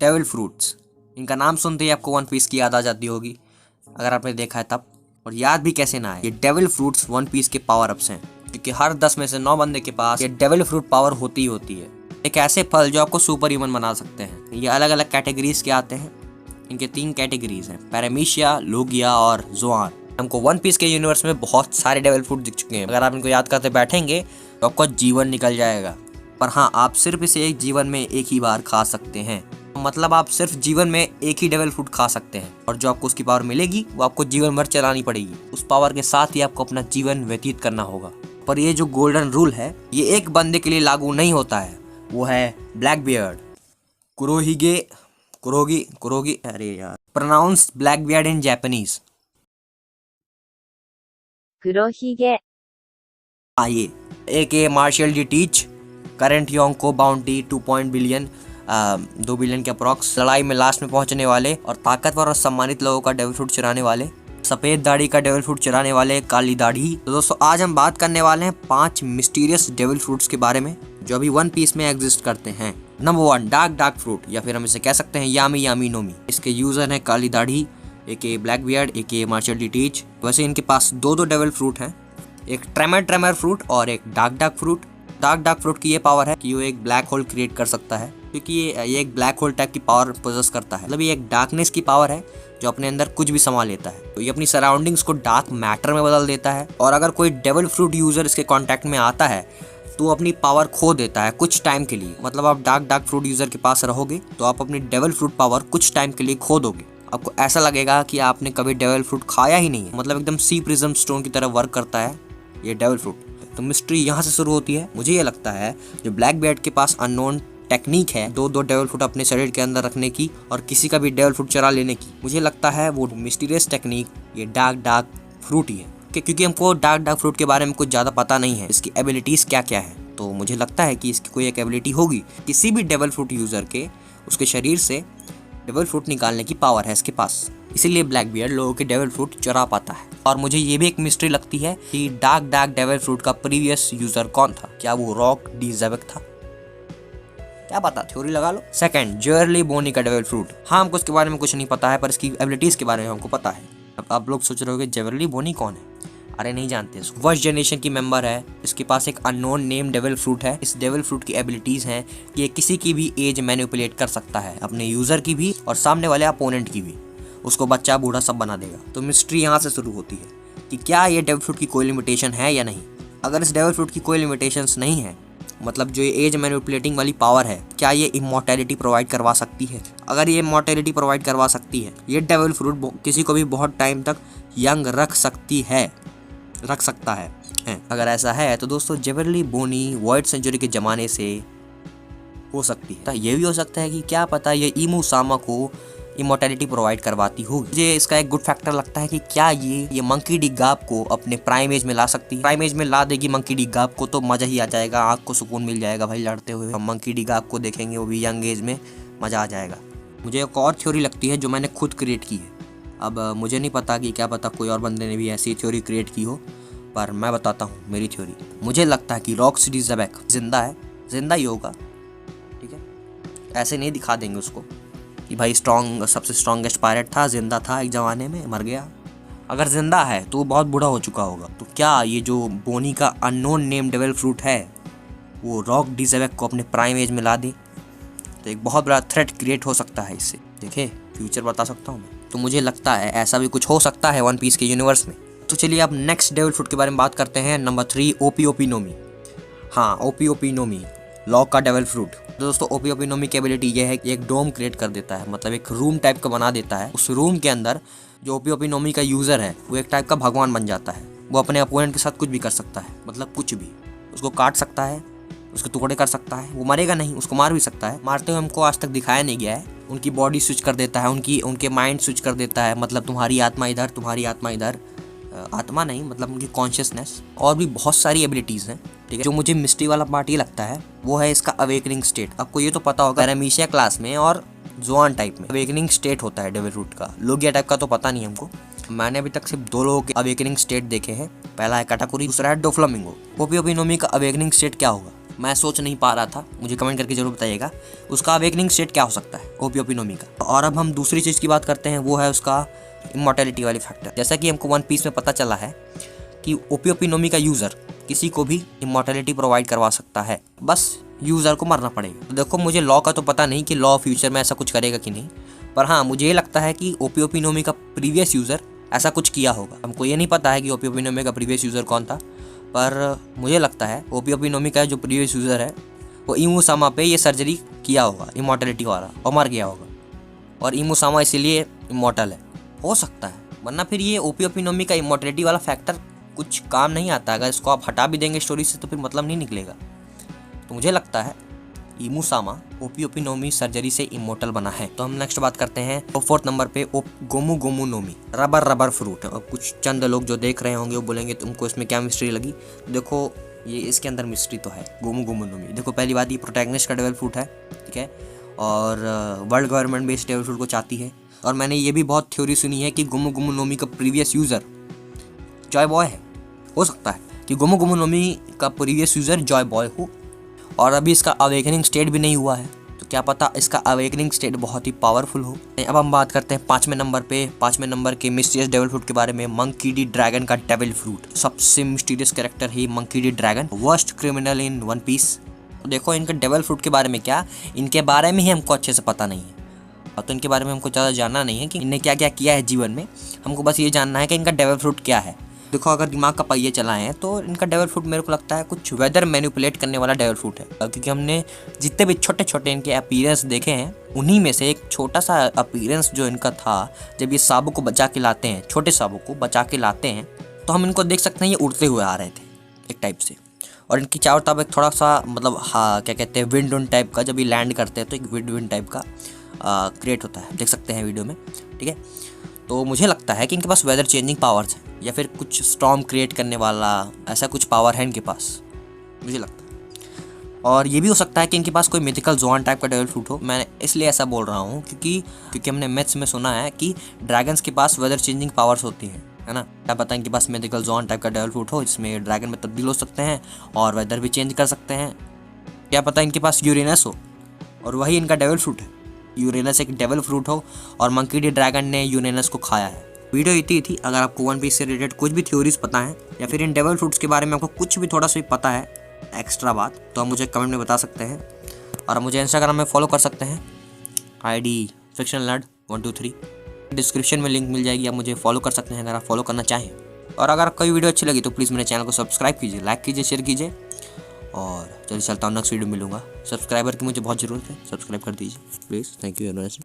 Devil fruits, इनका नाम सुनते ही आपको वन पीस की याद आ जाती होगी, अगर आपने देखा है तब। और याद भी कैसे ना है, ये डेविल फ्रूट्स वन पीस के पावर अप्स हैं, क्योंकि हर 10 में से 9 बंदे के पास ये डेविल फ्रूट पावर होती ही होती है। एक ऐसे फल जो आपको सुपर ह्यूमन बना सकते हैं। ये अलग अलग कैटेगरीज के आते हैं। इनके 3 कैटेगरीज हैं, पैरामीशिया, लोगिया और जोआन। हमको वन पीस के यूनिवर्स में बहुत सारे डेविल फ्रूट दिख चुके हैं। अगर आप इनको याद करते बैठेंगे तो आपका जीवन निकल जाएगा। पर हाँ, आप सिर्फ इसे एक जीवन में एक ही बार खा सकते हैं। मतलब आप सिर्फ जीवन में एक ही डेविल फ्रूट खा सकते हैं, और जो आपको उसकी पावर मिलेगी वो आपको जीवन भर चलानी पड़ेगी। उस पावर के साथ ही आपको अपना जीवन व्यतीत करना होगा। पर ये जो गोल्डन रूल है, ये एक बंदे के लिए लागू नहीं होता है, वो है ब्लैक बियर्ड। कुरोगी, अरे यार, pronounce black beard in Japanese. Kurohige. आइए, एक Marshall D teach, current Yonko bounty 2 billion, 2 billion के अप्रॉक्स, लड़ाई में लास्ट में पहुंचने वाले और ताकतवर और सम्मानित लोगों का डेविल फ्रूट चुराने वाले, सफेद दाढ़ी का डेविल फ्रूट चुराने वाले, काली दाढ़ी। तो दोस्तों, आज हम बात करने वाले हैं 5 मिस्टीरियस डेविल फ्रूट्स के बारे में जो अभी वन पीस में एग्जिस्ट करते हैं। नंबर 1, डार्क फ्रूट, या फिर हम इसे कह सकते हैं यामी यामी नोमी। इसके यूजर हैं काली दाढ़ी, एके ब्लैक बियर्ड, एके मार्शल डी टीच। वैसे इनके पास दो डेविल फ्रूट हैं, एक ट्रेमर फ्रूट और एक डार्क फ्रूट। डार्क फ्रूट की ये पावर है कि वो एक ब्लैक होल क्रिएट कर सकता है, क्योंकि ये एक ब्लैक होल टाइप की पावर पोजेस करता है। मतलब ये एक डार्कनेस की पावर है जो अपने अंदर कुछ भी समा लेता है। तो ये अपनी सराउंडिंग्स को डार्क मैटर में बदल देता है, और अगर कोई डेविल फ्रूट यूजर इसके कांटेक्ट में आता है तो वो अपनी पावर खो देता है कुछ टाइम के लिए। मतलब आप डार्क फ्रूट यूजर के पास रहोगे तो आप अपनी डेविल फ्रूट पावर कुछ टाइम के लिए खो दोगे। आपको ऐसा लगेगा कि आपने कभी डेविल फ्रूट खाया ही नहीं है। मतलब एकदम सी प्रिज्म स्टोन की तरह वर्क करता है ये डेविल फ्रूट। तो मिस्ट्री यहाँ से शुरू होती है। मुझे ये लगता है जो ब्लैक बियर्ड के पास अननोन टेक्निक है दो डेविल फ्रूट अपने शरीर के अंदर रखने की और किसी का भी डेविल फ्रूट चुरा लेने की, मुझे लगता है वो मिस्टीरियस टेक्निक ये डार्क फ्रूट ही है। क्योंकि हमको डार्क फ्रूट के बारे में कुछ ज़्यादा पता नहीं है, इसकी एबिलिटीज़ क्या क्या है। तो मुझे लगता है कि इसकी कोई एक एबिलिटी होगी, किसी भी डेविल फ्रूट यूज़र के उसके शरीर से डेविल फ्रूट निकालने की पावर है इसके पास, इसीलिए ब्लैक बियर्ड लोगों के डेविल फ्रूट चुरा पाता है। और मुझे ये भी एक मिस्ट्री लगती है कि डार्क डेविल फ्रूट का प्रीवियस यूजर कौन था। क्या वो रॉक डी ज़ेबेक था? क्या पता, थ्योरी लगा लो। सेकंड, ज्वेरली बोनी का डेविल फ्रूट। हाँ, हमको इसके बारे में कुछ नहीं पता है, पर इसकी एबिलिटीज के बारे में हमको पता है। अब आप लोग सोच रहे होंगे ज्वेरली बोनी कौन है? अरे नहीं जानते, फर्स्ट जनरेशन की मेंबर है। इसके पास एक अननोन नेम डेविल फ्रूट है। इस डेविल फ्रूट की एबिलिटीज हैं कि ये किसी की भी एज मैनिपुलेट कर सकता है, अपने यूजर की भी और सामने वाले अपोनेंट की भी। उसको बच्चा बूढ़ा सब बना देगा। तो मिस्ट्री यहाँ से शुरू होती है कि क्या ये डेविल फ्रूट की कोई लिमिटेशन है या नहीं। अगर इस डेविल फ्रूट की कोई लिमिटेशंस नहीं है, मतलब जो ये एज मैनिपुलेटिंग वाली पावर है, क्या ये इमॉर्टैलिटी प्रोवाइड करवा सकती है? अगर ये इमॉर्टैलिटी प्रोवाइड करवा सकती है, ये डेविल फ्रूट किसी को भी बहुत टाइम तक यंग रख सकता है। अगर ऐसा है तो दोस्तों ज्वेरली बोनी वॉइड सेंचुरी के ज़माने से हो सकती है। तो ये भी हो सकता है कि क्या पता ये इमू सामा को इमॉर्टैलिटी प्रोवाइड करवाती होगी। मुझे इसका एक गुड फैक्टर लगता है कि क्या ये मंकी डी गाप को अपने प्राइम एज में ला सकती है। प्राइम एज में ला देगी मंकी डी गाप को तो मज़ा ही आ जाएगा, आँख को सुकून मिल जाएगा भाई लड़ते हुए। हम मंकी डी गाप को देखेंगे, वो भी यंग एज में, मज़ा आ जाएगा। मुझे एक और थ्योरी लगती है जो मैंने खुद क्रिएट की है। अब मुझे नहीं पता कि क्या पता कोई और बंदे ने भी ऐसी थ्योरी क्रिएट की हो, पर मैं बताता हूँ मेरी थ्योरी। मुझे लगता है कि रॉक डी ज़ेबेक जिंदा है, जिंदा ही होगा, ठीक है। ऐसे नहीं दिखा देंगे उसको कि भाई सबसे स्ट्रॉन्गेस्ट पायरेट था, जिंदा था, एक ज़माने में मर गया। अगर जिंदा है तो वो बहुत बूढ़ा हो चुका होगा। तो क्या ये जो बोनी का अननोन नेम डेविल फ्रूट है वो रॉक डी ज़ेबेक को अपने प्राइम एज में ला दे, तो एक बहुत बड़ा थ्रेट क्रिएट हो सकता है इससे। देखिए, फ्यूचर बता सकता हूँ मैं। तो मुझे लगता है ऐसा भी कुछ हो सकता है वन पीस के यूनिवर्स में। तो चलिए अब नेक्स्ट डेविल फ्रूट के बारे में बात करते हैं। नंबर 3, ओपी नोमी। हाँ, ओपी नोमी, लॉक का डेविल फ्रूट। दोस्तों, ओपी नोमी की एबिलिटी ये है कि एक डोम क्रिएट कर देता है, मतलब एक रूम टाइप का बना देता है। उस रूम के अंदर जो ओपी नोमी का यूज़र है वो एक टाइप का भगवान बन जाता है। वो अपने अपोनेंट के साथ कुछ भी कर सकता है, मतलब कुछ भी। उसको काट सकता है, उसके टुकड़े कर सकता है। वो मरेगा नहीं, उसको मार भी सकता है। मारते हुए हमको आज तक दिखाया नहीं गया है। उनकी बॉडी स्विच कर देता है, उनके माइंड स्विच कर देता है। मतलब तुम्हारी आत्मा इधर, तुम्हारी आत्मा इधर। आत्मा नहीं, मतलब उनकी कॉन्शियसनेस। और भी बहुत सारी एबिलिटीज़ हैं, ठीक है। जो मुझे मिस्ट्री वाला पार्ट ये लगता है वो है इसका अवेकनिंग स्टेट। आपको ये तो पता होगा, पैरामीशिया क्लास में और जोआन टाइप में अवेकनिंग स्टेट होता है डेविल फ्रूट का। लोगिया टाइप का तो पता नहीं हमको। मैंने अभी तक सिर्फ 2 लोगों के अवेकनिंग स्टेट देखे हैं। पहला है काटाकुरी, दूसरा है डोफ्लामिंगो। ओपी नोमी का अवेकनिंग स्टेट क्या होगा? मैं सोच नहीं पा रहा था, मुझे कमेंट करके जरूर बताइएगा उसका अवेकनिंग स्टेट क्या हो सकता है ओपी ओपिनोमी का। और अब हम दूसरी चीज़ की बात करते हैं, वो है उसका इमॉर्टैलिटी वाली फैक्टर। जैसा कि हमको वन पीस में पता चला है कि ओपी ओपिनोमी का यूज़र किसी को भी इमॉर्टैलिटी प्रोवाइड करवा सकता है, बस यूज़र को मरना पड़ेगा। तो देखो मुझे लॉ का तो पता नहीं कि लॉ फ्यूचर में ऐसा कुछ करेगा कि नहीं, पर हाँ मुझे ये लगता है कि ओपी ओपिनोमी का प्रीवियस यूज़र ऐसा कुछ किया होगा। हमको ये नहीं पता है कि ओपी ओपिनोमी का प्रीवियस यूज़र कौन था, पर मुझे लगता है ओपी ओपिनोमी का जो प्रीवियस यूज़र है वो इमूसामा पे ये सर्जरी किया होगा इमॉर्टैलिटी वाला और मर गया होगा, और इमूसामा इसीलिए इमॉर्टल है। हो सकता है, वरना फिर ये ओपी ओपिनोमी का इमॉर्टैलिटी वाला फैक्टर कुछ काम नहीं आता। अगर इसको आप हटा भी देंगे स्टोरी से तो फिर मतलब नहीं निकलेगा। तो मुझे लगता है इमूसामा ओपी ओपिनोमी सर्जरी से इमोर्टल बना है। तो हम नेक्स्ट बात करते हैं तो 4th नंबर पे गोमू गोमू नोमी, रबर फ्रूट। और कुछ चंद लोग जो देख रहे होंगे वो बोलेंगे तुमको इसमें क्या मिस्ट्री लगी। देखो ये इसके अंदर मिस्ट्री तो है गोमू गोमू नोमी। देखो पहली बात, ये प्रोटैगनिस्ट का डेवल फ्रूट है, ठीक है, और वर्ल्ड गवर्नमेंट भी इस डेवल फ्रूट को चाहती है। और मैंने ये भी बहुत थ्योरी सुनी है कि गोमू गोमू नोमी का प्रीवियस यूज़र जॉय बॉय है। हो सकता है कि गोमू गोमू नोमी का प्रीवियस यूज़र जॉय बॉय हो, और अभी इसका अवेकनिंग स्टेट भी नहीं हुआ है, तो क्या पता इसका अवेकनिंग स्टेट बहुत ही पावरफुल हो। अब हम बात करते हैं 5वें नंबर पे, 5वें नंबर के मिस्टीरियस डेविल फ्रूट के बारे में, मंकी डी ड्रैगन का डेविल फ्रूट। सबसे मिस्टीरियस कैरेक्टर है Monkey D Dragon, worst criminal in One Piece. तो देखो इनके डेविल फ्रूट के बारे में क्या, इनके बारे में ही हमको अच्छे से पता नहीं है, और तो इनके बारे में हमको ज़्यादा जानना नहीं है कि इन्हें क्या क्या किया है जीवन में। हमको बस ये जानना है कि इनका डेविल फ्रूट क्या है। देखो अगर दिमाग का पहिए चलाएं हैं तो इनका डेविल फ्रूट मेरे को लगता है कुछ वेदर मैनिपुलेट करने वाला डेविल फ्रूट है, क्योंकि हमने जितने भी छोटे छोटे इनके अपीयरेंस देखे हैं उन्हीं में से एक छोटा सा अपीयरेंस जो इनका था, जब ये साबू को बचा के लाते हैं, छोटे साबू को बचा के लाते हैं, तो हम इनको देख सकते हैं ये उड़ते हुए आ रहे थे एक टाइप से, और इनकी चारों तरफ एक थोड़ा सा मतलब हाँ क्या कहते हैं विंड विंड टाइप का, जब ये लैंड करते हैं तो एक विंड विंड टाइप का क्रिएट होता है, देख सकते हैं वीडियो में, ठीक है। तो मुझे लगता है कि इनके पास वेदर चेंजिंग पावर्स है, या फिर कुछ स्टॉर्म क्रिएट करने वाला ऐसा कुछ पावर है इनके पास, मुझे लगता है। और ये भी हो सकता है कि इनके पास कोई मिथिकल जोन टाइप का डेविल फ्रूट हो। मैं इसलिए ऐसा बोल रहा हूँ क्योंकि हमने मैथ्स में सुना है कि ड्रैगन्स के पास वेदर चेंजिंग पावर्स होती हैं, है ना। क्या पता इनके पास मिथिकल जोन टाइप का डेविल फ्रूट हो जिसमें ड्रैगन में तब्दील हो सकते हैं और वेदर भी चेंज कर सकते हैं। क्या पता इनके पास यूरेनस हो और वही इनका डेविल फ्रूट है, यूरेनस एक डेविल फ्रूट हो और मंकी डी ड्रैगन ने यूरेनस को खाया है। वीडियो इतनी थी। अगर आपको वन पीस से रिलेटेड कुछ भी थ्योरीज पता है या फिर इन डेविल फ्रूट्स के बारे में आपको कुछ भी थोड़ा सा भी पता है एक्स्ट्रा बात, तो आप मुझे कमेंट में बता सकते हैं, और आप मुझे इंस्टाग्राम में फॉलो कर सकते हैं, ID fictionlad123, डिस्क्रिप्शन में लिंक मिल जाएगी, आप मुझे फॉलो कर सकते हैं अगर आप फॉलो करना चाहें। और अगर कोई वीडियो अच्छी लगी तो प्लीज़ मेरे चैनल को सब्सक्राइब कीजिए, लाइक कीजिए, शेयर कीजिए, और जल्दी चलता हूँ नेक्स्ट वीडियो मिलूंगा। सब्सक्राइबर की मुझे बहुत ज़रूरत है, सब्सक्राइब कर दीजिए please. Thank you very much.